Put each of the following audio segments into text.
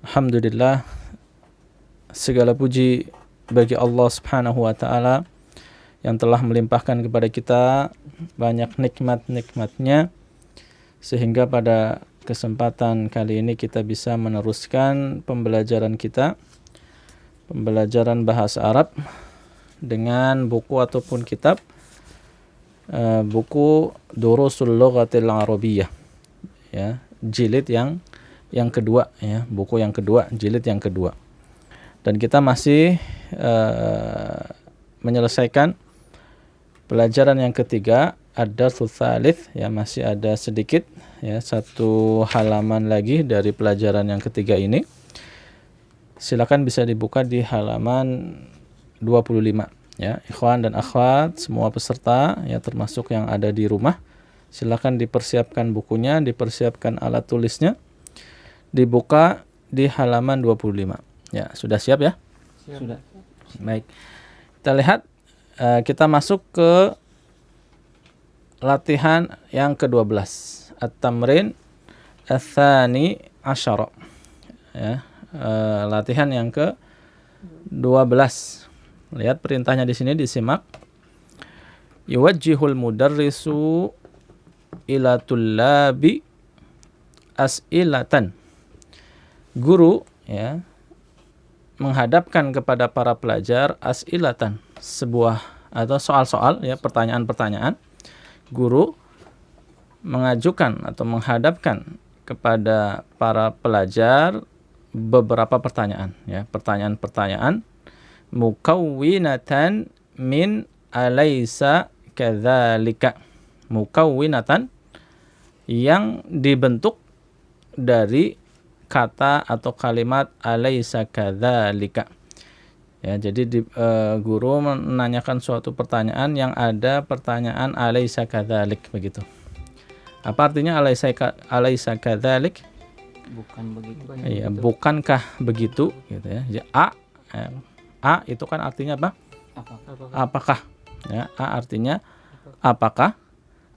Alhamdulillah, segala puji bagi Allah Subhanahu wa taala yang telah melimpahkan kepada kita banyak nikmat-nikmatnya sehingga pada kesempatan kali ini kita bisa meneruskan pembelajaran kita, pembelajaran bahasa Arab dengan buku ataupun kitab buku Durusul Lughatil Arabiyyah, ya, jilid yang kedua, ya, buku yang kedua, jilid yang kedua. Dan kita masih menyelesaikan pelajaran yang ketiga, ad-darsul tsalits, ya, masih ada sedikit, ya, satu halaman lagi dari pelajaran yang ketiga ini. Silakan bisa dibuka di halaman 25, ya. Ikhwan dan akhwat semua peserta, ya, termasuk yang ada di rumah, silakan dipersiapkan bukunya, dipersiapkan alat tulisnya, dibuka di halaman 25. Ya, sudah siap ya? Siap. Sudah. Baik. Kita lihat, kita masuk ke latihan yang ke-12. At-tamrin ats-tsani asyara. Ya, latihan yang ke-12. Lihat perintahnya di sini, disimak. Yuwajjihul mudarrisu ila tullabi as'ilatan. Guru, ya, menghadapkan kepada para pelajar as'ilatan, sebuah atau soal-soal, ya, pertanyaan-pertanyaan. Guru mengajukan atau menghadapkan kepada para pelajar beberapa pertanyaan, ya, pertanyaan-pertanyaan mukawwinatan min alaysa kadzalika. Mukawwinatan, yang dibentuk dari kata atau kalimat alaysa kadzalika. Ya, jadi guru menanyakan suatu pertanyaan yang ada pertanyaan alaysa kadzalik, begitu. Apa artinya alaysa kadzalik? Bukan begitu. Iya, bukankah begitu, gitu ya. Jadi, A itu kan artinya apa? Apakah. Ya, A artinya apakah.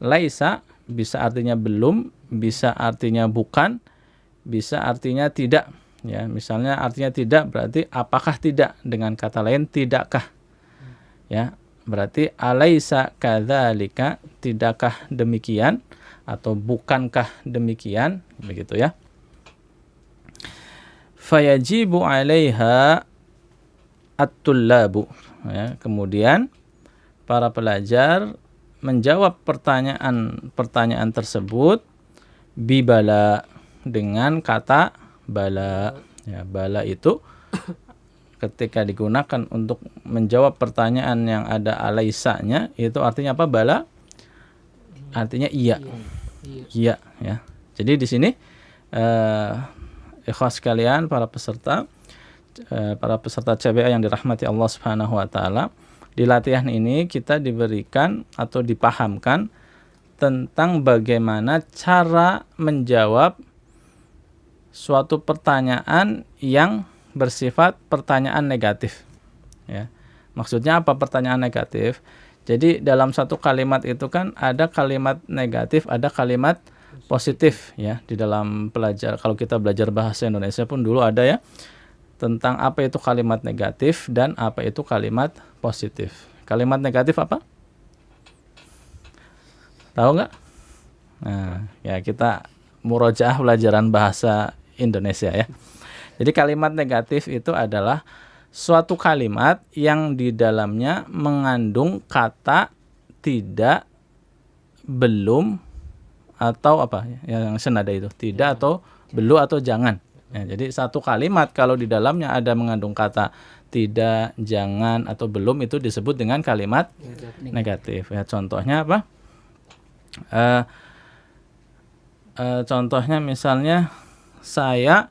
Laisa bisa artinya belum, bisa artinya bukan, bisa artinya tidak. Ya, misalnya artinya tidak berarti apakah tidak, dengan kata lain tidakkah. Ya, berarti alaisa kadzalika, tidakkah demikian atau bukankah demikian, begitu ya. Fayajibu 'alaiha at-tullabu, ya, kemudian para pelajar menjawab pertanyaan tersebut bibala, dengan kata bala. Ya, bala itu ketika digunakan untuk menjawab pertanyaan yang ada alaisanya, itu artinya apa? Bala artinya iya. Iya, ya. Jadi di sini ikhwas sekalian, para peserta CBA yang dirahmati Allah Subhanahu wa taala, di latihan ini kita diberikan atau dipahamkan tentang bagaimana cara menjawab suatu pertanyaan yang bersifat pertanyaan negatif. Ya. Maksudnya apa pertanyaan negatif? Jadi dalam satu kalimat itu kan ada kalimat negatif, ada kalimat positif, ya. Di dalam kalau kita belajar bahasa Indonesia pun dulu ada, ya, tentang apa itu kalimat negatif dan apa itu kalimat positif. Kalimat negatif apa? Tahu nggak? Nah, ya, kita murojaah pelajaran bahasa Indonesia, ya. Jadi kalimat negatif itu adalah suatu kalimat yang di dalamnya mengandung kata tidak, belum, atau apa, yang senada itu, tidak atau belum atau jangan. Ya, jadi satu kalimat kalau di dalamnya ada mengandung kata tidak, jangan, atau belum, itu disebut dengan kalimat negatif. Ya, contohnya apa? Contohnya misalnya saya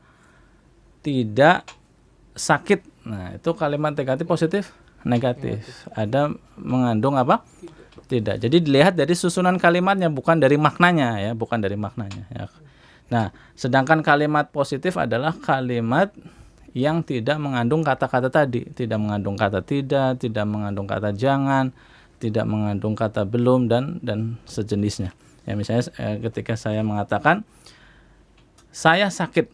tidak sakit. Nah, itu kalimat negatif positif? Negatif. Ada mengandung apa? Tidak. Jadi dilihat dari susunan kalimatnya, bukan dari maknanya, ya, bukan dari maknanya, ya. Nah, sedangkan kalimat positif adalah kalimat yang tidak mengandung kata-kata tadi, tidak mengandung kata tidak mengandung kata jangan, tidak mengandung kata belum, dan sejenisnya. Ya, misalnya ketika saya mengatakan saya sakit,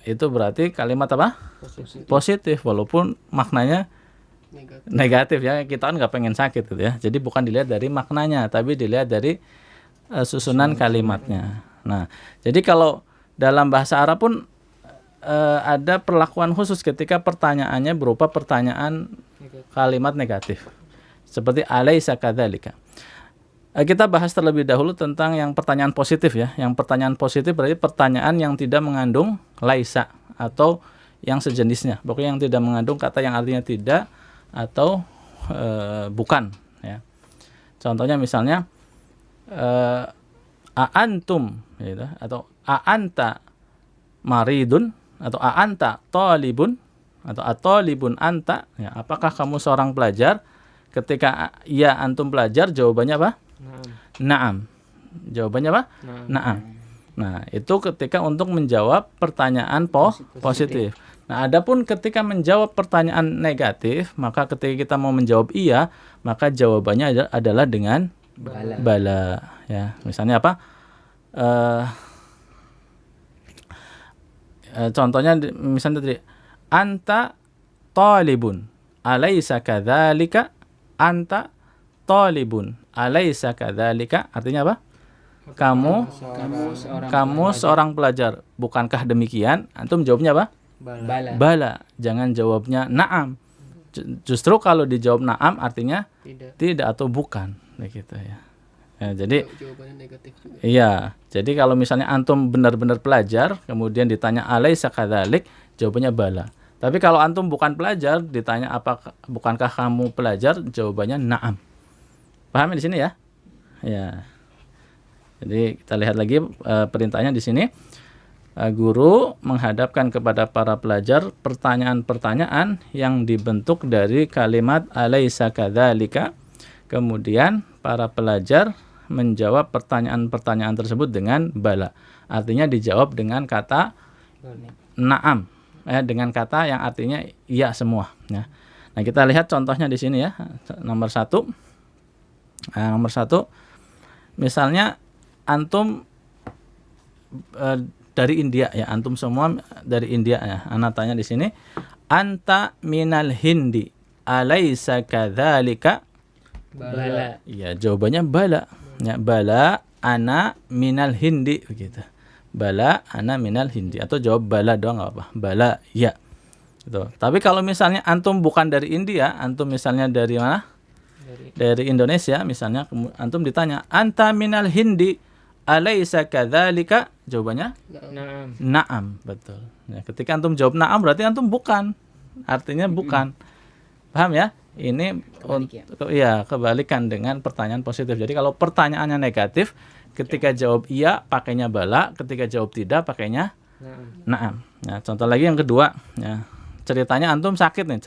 itu berarti kalimat apa? Positif, walaupun maknanya Negatif. negatif ya. Kita kan nggak pengen sakit gitu ya. Jadi bukan dilihat dari maknanya, tapi dilihat dari susunan kalimatnya. Nah, jadi kalau dalam bahasa Arab pun ada perlakuan khusus ketika pertanyaannya berupa pertanyaan kalimat negatif. Seperti alaisa kadzalika. Kita bahas terlebih dahulu tentang yang pertanyaan positif ya. Yang pertanyaan positif berarti pertanyaan yang tidak mengandung laisa atau yang sejenisnya. Pokoknya yang tidak mengandung kata yang artinya tidak atau bukan ya. Contohnya misalnya aantum gitu, atau aanta maridun atau aanta talibun atau atalibun anta ya, apakah kamu seorang pelajar? Ketika ya antum pelajar, jawabannya apa? Naam. Jawabannya apa? Naam. Nah, itu ketika untuk menjawab pertanyaan positif. Nah, adapun ketika menjawab pertanyaan negatif, maka ketika kita mau menjawab iya, maka jawabannya adalah dengan bala. Ya, misalnya apa? Contohnya misalnya tadi anta talibun alaisa kadzalika, anta talibun alaisa kadzalika, artinya apa? Kamu seorang pelajar, bukankah demikian? Antum jawabnya apa? Bala. Jangan jawabnya na'am. Justru kalau dijawab na'am artinya tidak atau bukan, begitu ya. Ya, jadi Jawabannya negatif juga. iya. Jadi kalau misalnya antum benar-benar pelajar, kemudian ditanya alaisa kadzalik, jawabannya bala. Tapi kalau antum bukan pelajar, ditanya bukankah kamu pelajar, jawabannya na'am. Paham di sini ya? Ya. Jadi kita lihat lagi perintahnya di sini. Guru menghadapkan kepada para pelajar pertanyaan-pertanyaan yang dibentuk dari kalimat alaisa kadzalika. Kemudian para pelajar menjawab pertanyaan-pertanyaan tersebut dengan bala. Artinya dijawab dengan kata na'am. Dengan kata yang artinya iya semua ya. Nah, kita lihat contohnya di sini ya. Nomor satu, misalnya antum dari India ya, antum semua dari India ya. Ana tanya di sini, anta minal Hindi alaisa kadzalika? Bala. Iya, jawabannya bala. Ya, bala ana minal Hindi begitu. Bala ana minal Hindi, atau jawab bala doang enggak apa. Bala ya. Gitu. Tapi kalau misalnya antum bukan dari India, antum misalnya dari mana? Dari Indonesia misalnya, antum ditanya anta minal Hindi alaisa kadzalika? Jawabannya na'am, betul. Ya, ketika antum jawab na'am berarti antum bukan. Artinya bukan. Paham ya? Ini kebalikan dengan pertanyaan positif. Jadi kalau pertanyaannya negatif, ketika jawab iya pakainya bala, ketika jawab tidak pakainya na'am. Ya, contoh lagi yang kedua ya. Ceritanya antum sakit nih,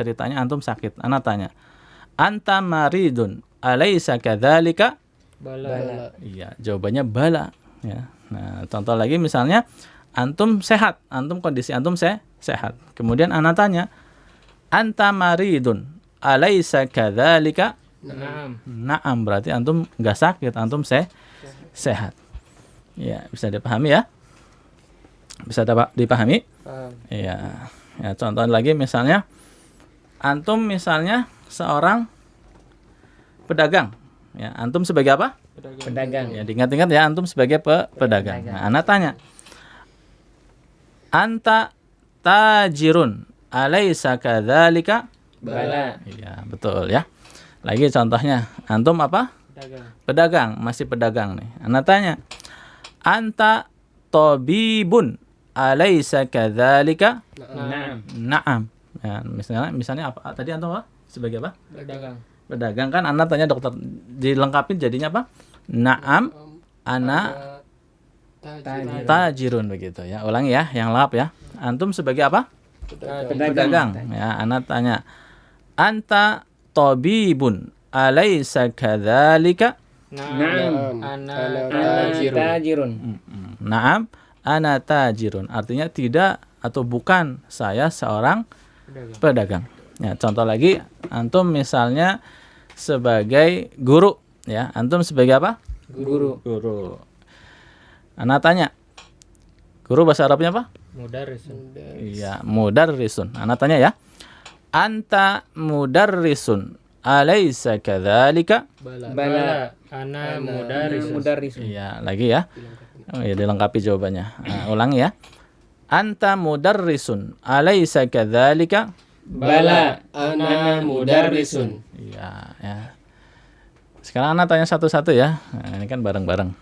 Ana tanya, anta maridun alaisa kadzalika? Bala. Iya, jawabannya bala ya. Nah, contoh lagi misalnya antum sehat, kondisi antum sehat. Kemudian ana tanya, anta maridun alaisa kadzalika? Na'am, berarti antum enggak sakit, antum sehat. Ya, bisa dipahami ya? Bisa dipahami? Iya. Ya, contoh lagi misalnya antum misalnya seorang pedagang. Ya, antum sebagai apa? Pedagang. Ya, diingat-ingat ya, antum sebagai pedagang. Nah, ana tanya, anta tajirun alaisa kadzalika? Bala. Iya, betul ya. Lagi contohnya, antum apa? Pedagang, masih pedagang nih. Ana tanya, anta tabibun alaisa kadzalika? Na'am. Ya, misalnya apa? Tadi antum apa? Sebagai apa? Pedagang kan ana tanya dokter, dilengkapin jadinya apa? Na'am ana tajirun begitu ya. Ulangi ya, yang lengkap ya. Antum sebagai apa? Pedagang. Ya, ana tanya, anta tabibun alaisa kadzalika? Na'am. Ana tajirun. Na'am ana tajirun. Artinya tidak atau bukan, saya seorang pedagang. Ya, contoh lagi, antum misalnya sebagai guru ya. Antum sebagai apa? Guru. Ana tanya, guru bahasa Arabnya apa? Mudarrisun. Iya, mudarrisun. Ana tanya ya. Anta mudarrisun. Alaysa kadzalika? Bala. Ana mudarrisun. Iya, lagi ya. Oh, ya dilengkapi jawabannya. Ulangi ya. Anta mudarrisun. Alaysa kadzalika? Bala. Ana mudarrisun. Iya, ya. Sekarang Ana tanya satu-satu ya. Nah, ini kan bareng-bareng.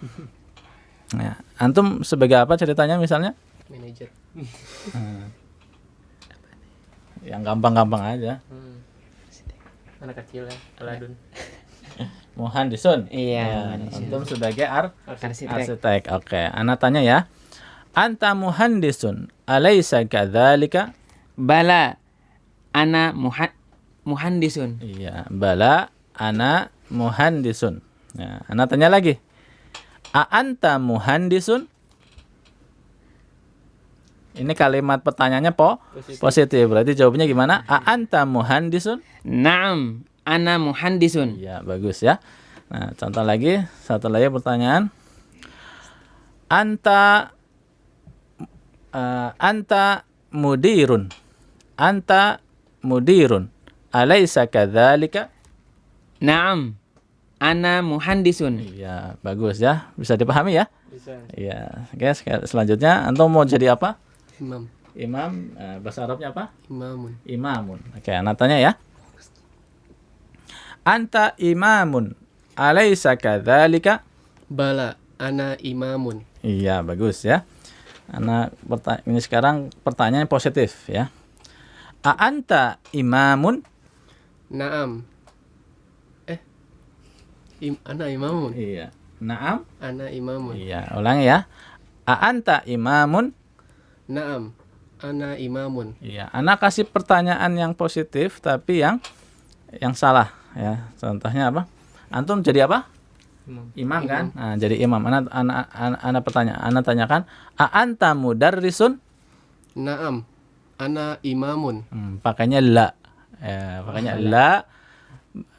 Nah, antum sebagai apa ceritanya misalnya? Manajer. Yang gampang-gampang aja. Anak kecil ya, peladun. Muhandisun. Iya, Antum sebagai arsitek. arsitek. Oke, Ana tanya ya. Anta muhandisun. Alaysa kadzalika? Bala. Ana muhandisun. Iya, bala ana muhandisun. Nah, Ana tanya lagi. A anta muhandisun? Ini kalimat pertanyaannya positif. Berarti jawabannya gimana? A anta muhandisun? Naam. Ana muhandisun. Iya, bagus ya. Nah, contoh lagi, satu lagi pertanyaan. Anta mudirun. Anta mudirun. Alaysa kadzalika? Naam. Ana muhandisun. Iya, bagus ya. Bisa dipahami ya? Bisa. Iya. Oke, selanjutnya antum mau jadi apa? Imam. Imam. Bahasa Arabnya apa? Imamun. Imamun. Oke, Ana tanya ya. Anta imamun. Alaysa kadzalika? Bala. Ana imamun. Iya, bagus ya. Ini sekarang pertanyaan positif ya. A anta imamun? Naam. Ana imamun. Iya. Naam? Ana imamun. Iya, ulangi ya. A anta imamun? Naam. Ana imamun. Iya, Ana kasih pertanyaan yang positif tapi yang salah ya. Contohnya apa? Antum jadi apa? Imam kan? Nah, jadi imam. Ana tanyakan, a anta mudarrisun? Naam. Ana imamun. Pakainya la. Ya, pakainya la.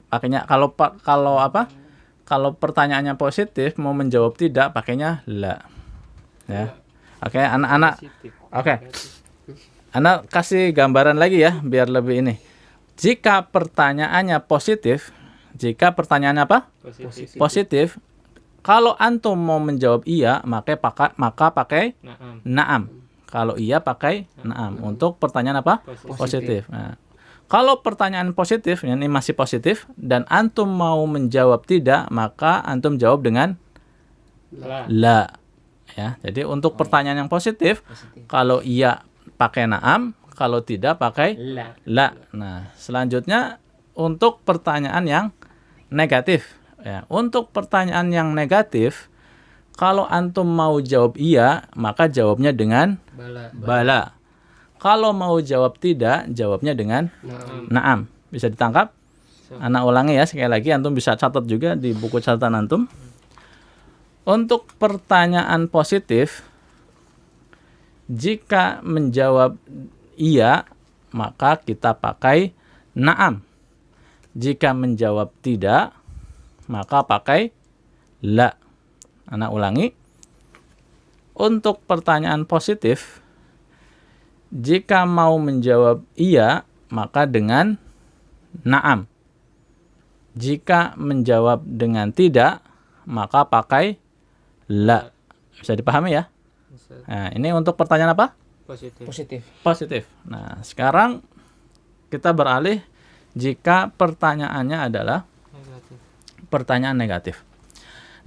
Pakainya kalau apa? Kalau pertanyaannya positif mau menjawab tidak pakainya la. Ya. Oke, anak-anak. Oke. Ana kasih gambaran lagi ya biar lebih ini. Jika pertanyaannya positif, Positif. Kalau antum mau menjawab iya, maka pakai naam. Kalau iya pakai naam. Untuk pertanyaan apa? Positif. Nah, kalau pertanyaan positif, ini masih positif dan antum mau menjawab tidak, maka antum jawab dengan la. Ya, jadi untuk pertanyaan yang positif, kalau iya pakai naam, kalau tidak pakai la. Nah, selanjutnya untuk pertanyaan yang negatif. Ya, untuk pertanyaan yang negatif, kalau antum mau jawab iya, maka jawabnya dengan bala. Kalau mau jawab tidak, jawabnya dengan naam. Bisa ditangkap? Anak ulangi ya sekali lagi, antum bisa catat juga di buku catatan antum. Untuk pertanyaan positif, jika menjawab iya, maka kita pakai naam. Jika menjawab tidak, maka pakai la. Anak ulangi. Untuk pertanyaan positif, jika mau menjawab iya, maka dengan naam. Jika menjawab dengan tidak, maka pakai la. Bisa dipahami ya? Nah, ini untuk pertanyaan apa? Positif. Nah, sekarang kita beralih jika pertanyaannya adalah pertanyaan negatif.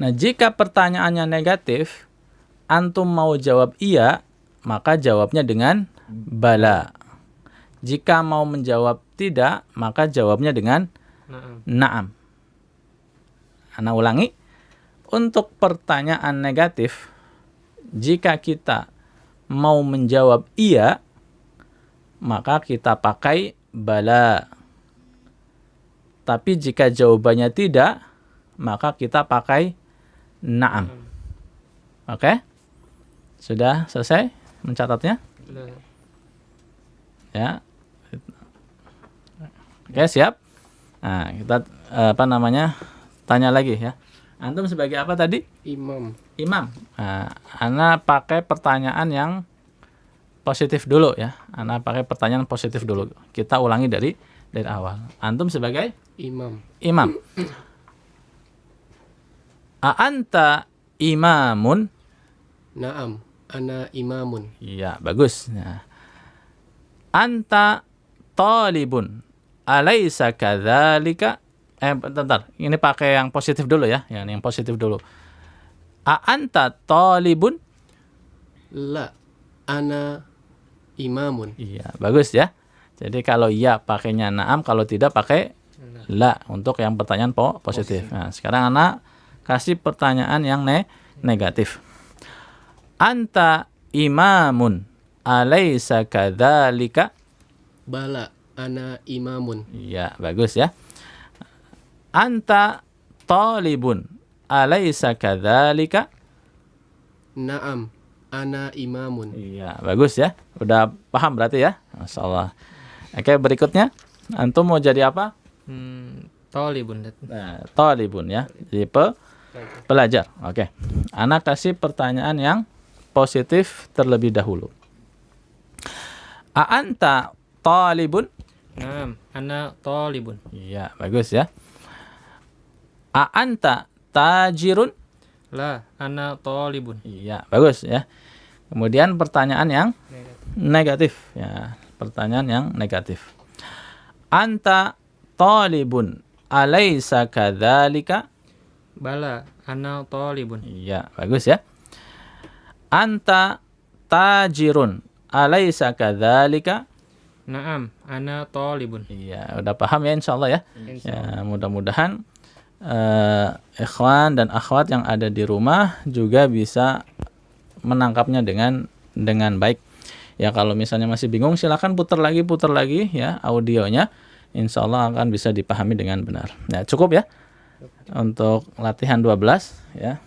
Nah, jika pertanyaannya negatif, antum mau jawab iya, maka jawabnya dengan bala. Jika mau menjawab tidak, maka jawabnya dengan naam. Ana ulangi. Untuk pertanyaan negatif, jika kita mau menjawab iya, maka kita pakai bala. Tapi jika jawabannya tidak, maka kita pakai naam. Oke? Sudah selesai mencatatnya? Ya. Oke, siap. Nah, kita tanya lagi ya. Antum sebagai apa tadi? Imam. Imam. Nah, Ana pakai pertanyaan yang positif dulu ya. Ana pakai pertanyaan positif dulu. Kita ulangi dari awal. Antum sebagai Imam. imam. A anta imamun? Naam. Ana imamun. Iya, bagus. Nah. Anta talibun. Alaysa kadzalika? Bentar. Ini pakai yang positif dulu ya. Yang positif dulu. A anta talibun? La. Ana imamun. Iya, bagus ya. Jadi kalau iya pakainya na'am, kalau tidak pakai la untuk yang pertanyaan positif. Nah, sekarang anak kasih pertanyaan yang negatif. Anta imamun alaysa kadzalika? Bala. Ana imamun. Iya, bagus ya. Anta talibun alaysa kadzalika? Naam. Ana imamun. Iya, bagus ya. Udah paham berarti ya? Masyaallah. Oke, berikutnya. Antum mau jadi apa? Talibun. Nah, talibun ya. Jadi pelajar. Oke. Anak kasih pertanyaan yang positif terlebih dahulu. A anta talibun? Naam, ana talibun. Iya, bagus ya. A anta tajirun? La, ana talibun. Iya, bagus ya. Kemudian pertanyaan yang negatif ya. Pertanyaan yang negatif. Anta talibun alaysa kadzalika? Bala, ana talibun. Iya, bagus ya. Anta tajirun alaysa kadzalika? Naam, ana talibun. Iya, udah paham ya insyaallah ya. Insyaallah. Ya, mudah-mudahan ikhwan dan akhwat yang ada di rumah juga bisa menangkapnya dengan baik. Ya, kalau misalnya masih bingung silakan putar lagi ya audionya. Insyaallah akan bisa dipahami dengan benar. Ya, cukup ya untuk latihan 12 ya.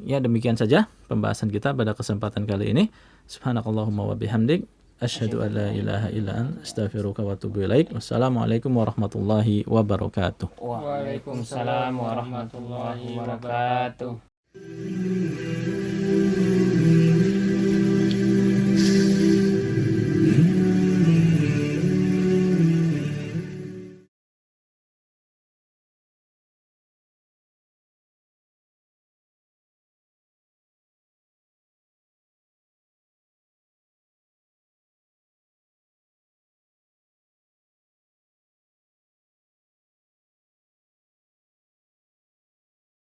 Ya, demikian saja pembahasan kita pada kesempatan kali ini. Subhanakallahumma wa bihamdik asyhadu an la ilaha illa anta astaghfiruka wa atubu ilaik. Wassalamualaikum warahmatullahi wabarakatuh. Waalaikumsalam warahmatullahi wabarakatuh.